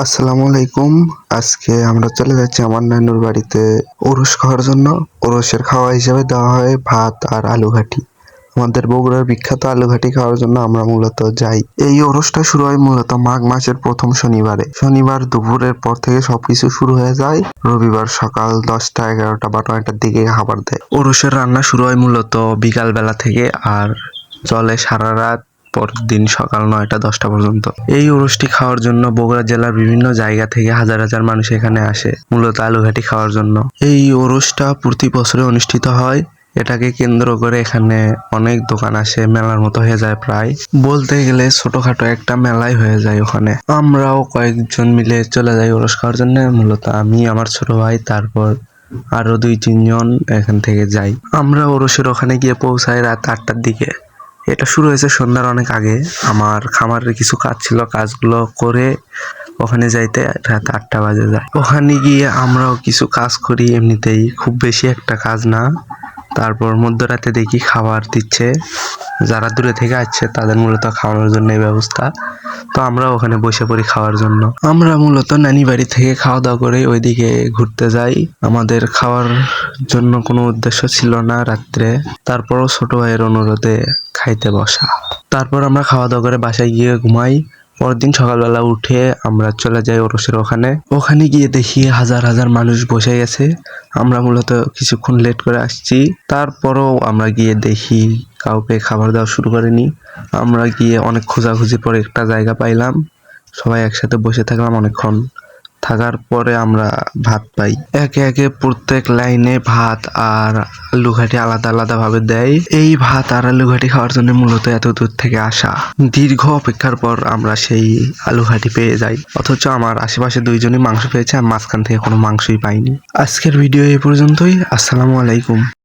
আসসালামু আলাইকুম। আজকে আমরা চলে যাচ্ছি আমার নানুর বাড়িতে ওরস খাওয়ার জন্য। ওরসের খাওয়া হিসেবে দেওয়া হয় ভাত আর আলু ঘাটি। আমাদের বগুড়ার বিখ্যাত আলু ঘাটি খাওয়ার জন্য আমরা মূলত যাই। এই ওরসটা শুরু হয় মূলত মাঘ মাসের প্রথম শনিবারে। শনিবার দুপুরের পর থেকে সবকিছু শুরু হয়ে যায়। রবিবার সকাল 10টা 11টা 12টার দিকে খাবার দেয়। ওরসের রান্না শুরু হয় মূলত বিকাল বেলা থেকে আর চলে সারা রাত, পরের দিন সকাল 9টা 10টা পর্যন্ত। এই ওরসটি খাওয়ার জন্য বগুড়া জেলার বিভিন্ন জায়গা থেকে হাজার হাজার মানুষ এখানে আসে মূলত আলু ঘাটি খাওয়ার জন্য। এই ওরসটা প্রতি বছরে অনুষ্ঠিত হয়। এটাকে কেন্দ্র করে এখানে অনেক দোকান আসে, মেলার মতো হয়ে যায়। প্রায় বলতে গেলে ছোটখাটো একটা মেলাই হয়ে যায় ওখানে। আমরাও কয়েকজন মিলে চলে যাই ওরস খাওয়ার জন্য। মূলত আমি, আমার ছোট ভাই, তারপর আরো 2-3 জন এখান থেকে যাই। আমরা ওরসের ওখানে গিয়ে পৌঁছাই রাত 8টার দিকে। এটা শুরু হয়েছে সন্ধ্যার অনেক আগে। আমার খামারের কিছু কাজ ছিল, কাজগুলো করে ওখানে যাইতে রাত 8টা বাজে যায়। ওখানে গিয়ে আমরাও কিছু কাজ করি, এমনিতেই খুব বেশি একটা কাজ না। তারপর মধ্যরাতে দেখি খাবার দিচ্ছে, যারা দূরে থেকে আসছে তাদের মূলত খাওয়ানোর জন্য এই ব্যবস্থা। তো আমরা ওখানে বসে পড়ি খাওয়ার জন্য। আমরা মূলত নানি বাড়ি থেকে খাওয়া দাওয়া করে ওইদিকে ঘুরতে যাই। আমাদের খাওয়ার জন্য কোনো উদ্দেশ্য ছিল না রাত্রে, তারপরও ছোট ভাইয়ের অনুরোধে খাইতে বসা। তারপর আমরা খাওয়া দাওয়া করে বাসায় গিয়ে ঘুমাই। পরের দিন সকালবেলা উঠে আমরা চলে যাই ওরসের ওখানে। ওখানে গিয়ে দেখি হাজার হাজার মানুষ বসে গেছে। আমরা মূলত কিছুক্ষণ লেট করে আসছি, তারপরও আমরা গিয়ে দেখি কাউকে খাবার দেওয়া শুরু করেনি। আমরা গিয়ে অনেক খোঁজাখুঁজি পরে একটা জায়গা পাইলাম, সবাই একসাথে বসে থাকলাম অনেকক্ষণ। থাকার পরে আমরা ভাত পাই। একে একে প্রত্যেক লাইনে ভাত আর আলু ঘাটি আলাদা আলাদা ভাবে দেয়। এই ভাত আর আলু ঘাটি খাওয়ার জন্য মূলত এত দূর থেকে আসা। দীর্ঘ অপেক্ষার পর আমরা সেই আলু ঘাটি পেয়ে যাই। অথচ আমার আশেপাশে 2 জনই মাংস পেয়েছে, আর মাঝখান থেকে কোনো মাংসই পাইনি। আজকের ভিডিও এই পর্যন্তই। আসসালামু আলাইকুম।